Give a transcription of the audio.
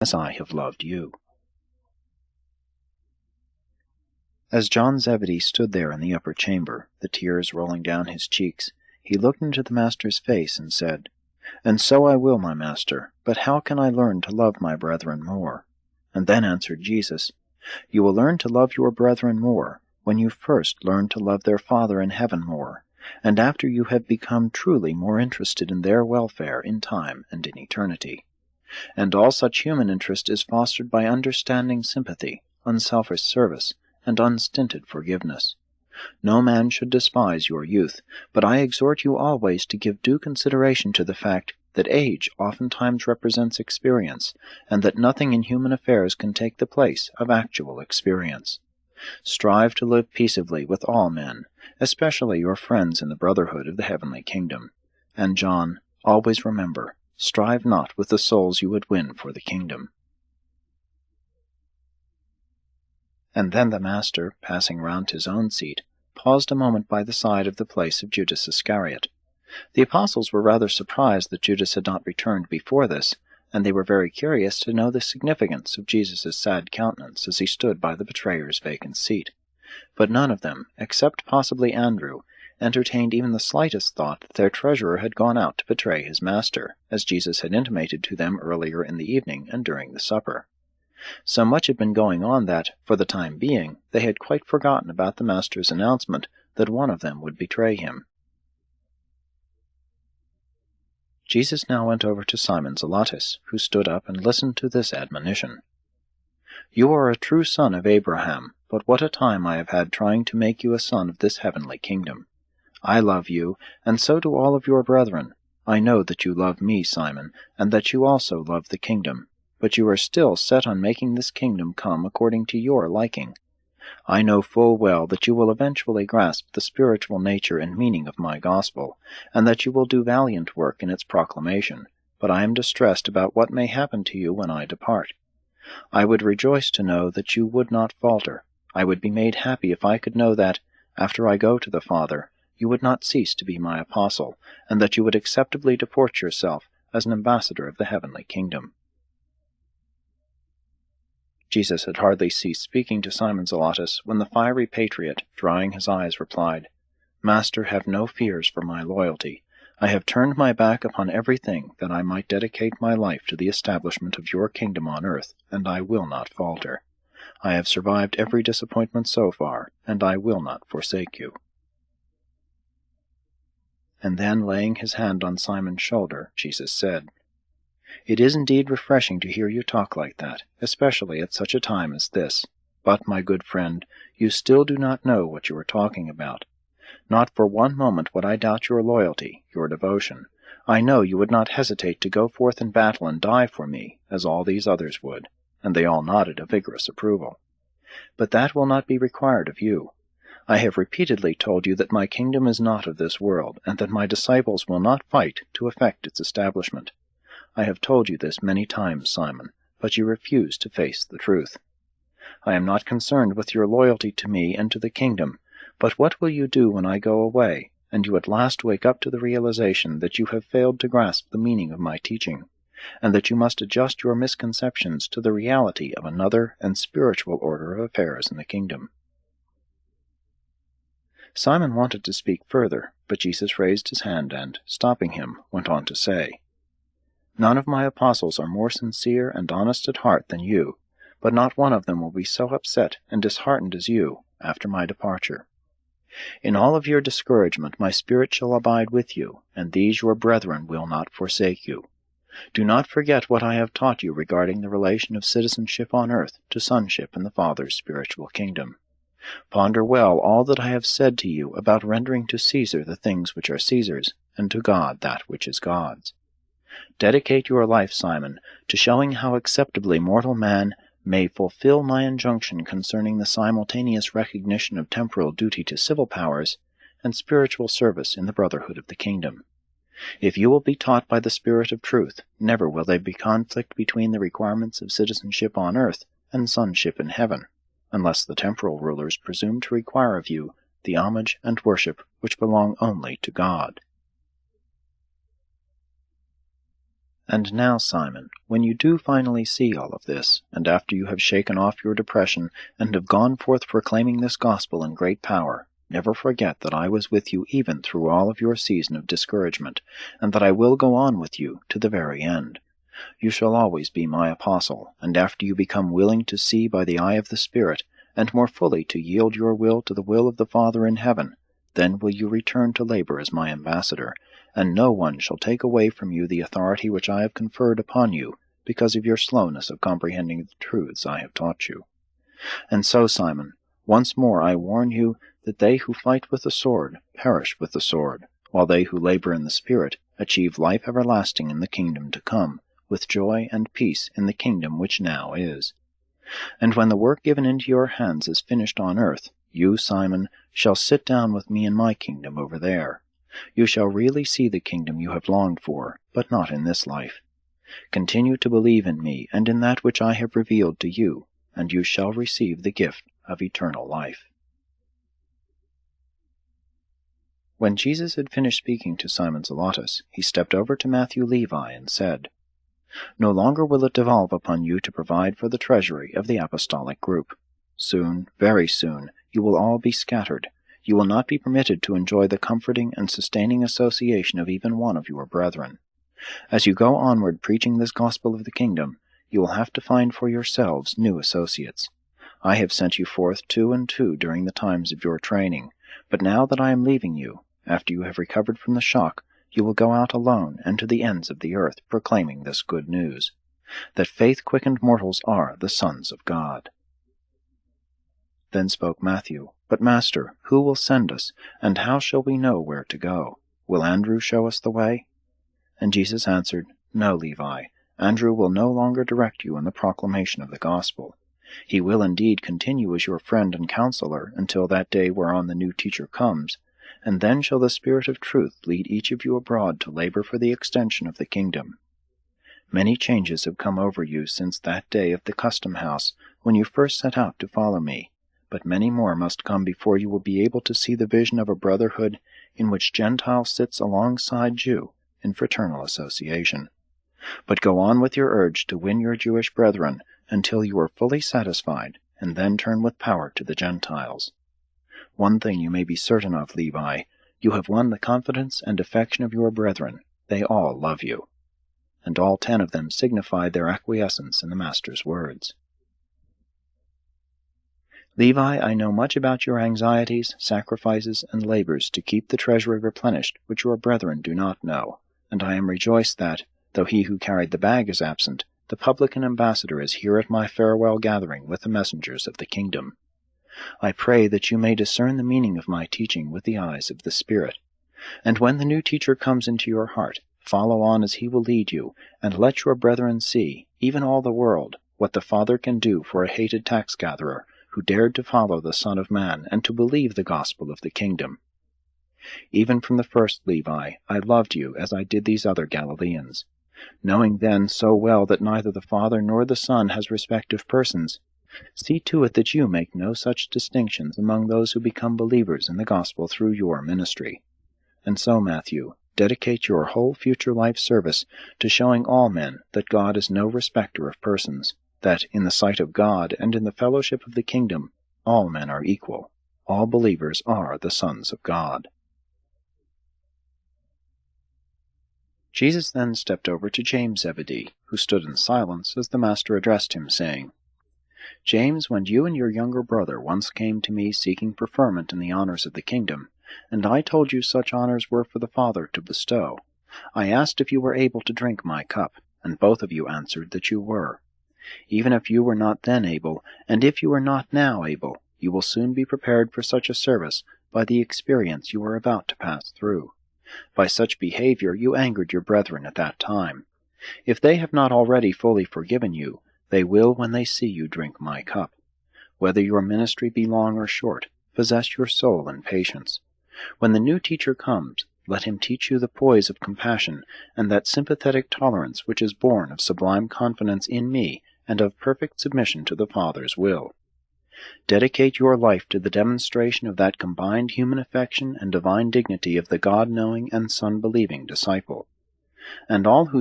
as I have loved you. As John Zebedee stood there in the upper chamber, the tears rolling down his cheeks, he looked into the Master's face and said, "And so I will, my Master, but how can I learn to love my brethren more?" And then answered Jesus, "You will learn to love your brethren more when you first learn to love their Father in heaven more, and after you have become truly more interested in their welfare in time and in eternity. And all such human interest is fostered by understanding sympathy, unselfish service, and unstinted forgiveness. No man should despise your youth, but I exhort you always to give due consideration to the fact that age oftentimes represents experience, and that nothing in human affairs can take the place of actual experience. Strive to live peaceably with all men, especially your friends in the brotherhood of the heavenly kingdom. And John, always remember, strive not with the souls you would win for the kingdom." And then the Master, passing round his own seat, paused a moment by the side of the place of Judas Iscariot. The apostles were rather surprised that Judas had not returned before this, and they were very curious to know the significance of Jesus' sad countenance as he stood by the betrayer's vacant seat. But none of them, except possibly Andrew, entertained even the slightest thought that their treasurer had gone out to betray his Master, as Jesus had intimated to them earlier in the evening and during the supper. So much had been going on that, for the time being, they had quite forgotten about the Master's announcement that one of them would betray him. Jesus now went over to Simon Zelotes, who stood up and listened to this admonition. "You are a true son of Abraham, but what a time I have had trying to make you a son of this heavenly kingdom. I love you, and so do all of your brethren. I know that you love me, Simon, and that you also love the kingdom. But you are still set on making this kingdom come according to your liking. I know full well that you will eventually grasp the spiritual nature and meaning of my gospel, and that you will do valiant work in its proclamation, but I am distressed about what may happen to you when I depart. I would rejoice to know that you would not falter. I would be made happy if I could know that, after I go to the Father, you would not cease to be my apostle, and that you would acceptably deport yourself as an ambassador of the heavenly kingdom." Jesus had hardly ceased speaking to Simon Zelotes when the fiery patriot, drying his eyes, replied, "Master, have no fears for my loyalty. I have turned my back upon everything that I might dedicate my life to the establishment of your kingdom on earth, and I will not falter. I have survived every disappointment so far, and I will not forsake you." And then, laying his hand on Simon's shoulder, Jesus said, "It is indeed refreshing to hear you talk like that, especially at such a time as this. But, my good friend, you still do not know what you are talking about. Not for one moment would I doubt your loyalty, your devotion. I know you would not hesitate to go forth in battle and die for me, as all these others would." And they all nodded a vigorous approval. "But that will not be required of you. I have repeatedly told you that my kingdom is not of this world, and that my disciples will not fight to effect its establishment. I have told you this many times, Simon, but you refuse to face the truth. I am not concerned with your loyalty to me and to the kingdom, but what will you do when I go away, and you at last wake up to the realization that you have failed to grasp the meaning of my teaching, and that you must adjust your misconceptions to the reality of another and spiritual order of affairs in the kingdom?" Simon wanted to speak further, but Jesus raised his hand and, stopping him, went on to say, "None of my apostles are more sincere and honest at heart than you, but not one of them will be so upset and disheartened as you after my departure. In all of your discouragement my Spirit shall abide with you, and these your brethren will not forsake you. Do not forget what I have taught you regarding the relation of citizenship on earth to sonship in the Father's spiritual kingdom. Ponder well all that I have said to you about rendering to Caesar the things which are Caesar's, and to God that which is God's. Dedicate your life, Simon, to showing how acceptably mortal man may fulfill my injunction concerning the simultaneous recognition of temporal duty to civil powers and spiritual service in the brotherhood of the kingdom. If you will be taught by the Spirit of truth, never will there be conflict between the requirements of citizenship on earth and sonship in heaven, unless the temporal rulers presume to require of you the homage and worship which belong only to God." And now, Simon, when you do finally see all of this, and after you have shaken off your depression and have gone forth proclaiming this gospel in great power, never forget that I was with you even through all of your season of discouragement, and that I will go on with you to the very end. You shall always be my apostle, and after you become willing to see by the eye of the Spirit, and more fully to yield your will to the will of the Father in heaven, then will you return to labor as my ambassador, and no one shall take away from you the authority which I have conferred upon you, because of your slowness of comprehending the truths I have taught you. And so, Simon, once more I warn you that they who fight with the sword perish with the sword, while they who labor in the Spirit achieve life everlasting in the kingdom to come, with joy and peace in the kingdom which now is. And when the work given into your hands is finished on earth, you, Simon, shall sit down with me in my kingdom over there. You shall really see the kingdom you have longed for, but not in this life. Continue to believe in me and in that which I have revealed to you, and you shall receive the gift of eternal life. When Jesus had finished speaking to Simon Zelotes, he stepped over to Matthew Levi and said, No longer will it devolve upon you to provide for the treasury of the apostolic group. Soon, very soon, you will all be scattered. You will not be permitted to enjoy the comforting and sustaining association of even one of your brethren. As you go onward preaching this gospel of the kingdom, you will have to find for yourselves new associates. I have sent you forth 2 and 2 during the times of your training, but now that I am leaving you, after you have recovered from the shock, you will go out alone and to the ends of the earth, proclaiming this good news, that faith-quickened mortals are the sons of God. Then spoke Matthew, But Master, who will send us, and how shall we know where to go? Will Andrew show us the way? And Jesus answered, No, Levi, Andrew will no longer direct you in the proclamation of the gospel. He will indeed continue as your friend and counselor until that day whereon the new teacher comes, and then shall the Spirit of truth lead each of you abroad to labor for the extension of the kingdom. Many changes have come over you since that day of the custom house, when you first set out to follow me, but many more must come before you will be able to see the vision of a brotherhood in which Gentile sits alongside Jew in fraternal association. But go on with your urge to win your Jewish brethren until you are fully satisfied, and then turn with power to the Gentiles. One thing you may be certain of, Levi, you have won the confidence and affection of your brethren. They all love you. And all 10 of them signified their acquiescence in the Master's words. Levi, I know much about your anxieties, sacrifices, and labors to keep the treasury replenished, which your brethren do not know, and I am rejoiced that, though he who carried the bag is absent, the publican ambassador is here at my farewell gathering with the messengers of the kingdom. I pray that you may discern the meaning of my teaching with the eyes of the Spirit. And when the new teacher comes into your heart, follow on as he will lead you, and let your brethren see, even all the world, what the Father can do for a hated tax-gatherer, who dared to follow the Son of Man and to believe the gospel of the kingdom. Even from the first, Levi, I loved you as I did these other Galileans. Knowing then so well that neither the Father nor the Son has respect of persons, see to it that you make no such distinctions among those who become believers in the gospel through your ministry. And so, Matthew, dedicate your whole future life service to showing all men that God is no respecter of persons, that in the sight of God and in the fellowship of the kingdom all men are equal, all believers are the sons of God. Jesus then stepped over to James Zebedee, who stood in silence as the Master addressed him, saying, James, when you and your younger brother once came to me seeking preferment in the honors of the kingdom, and I told you such honors were for the Father to bestow, I asked if you were able to drink my cup, and both of you answered that you were. Even if you were not then able, and if you are not now able, you will soon be prepared for such a service by the experience you are about to pass through. By such behavior you angered your brethren at that time. If they have not already fully forgiven you, they will when they see you drink my cup. Whether your ministry be long or short, possess your soul in patience. When the new teacher comes, let him teach you the poise of compassion and that sympathetic tolerance which is born of sublime confidence in me and of perfect submission to the Father's will. Dedicate your life to the demonstration of that combined human affection and divine dignity of the God-knowing and Son-believing disciple. And all who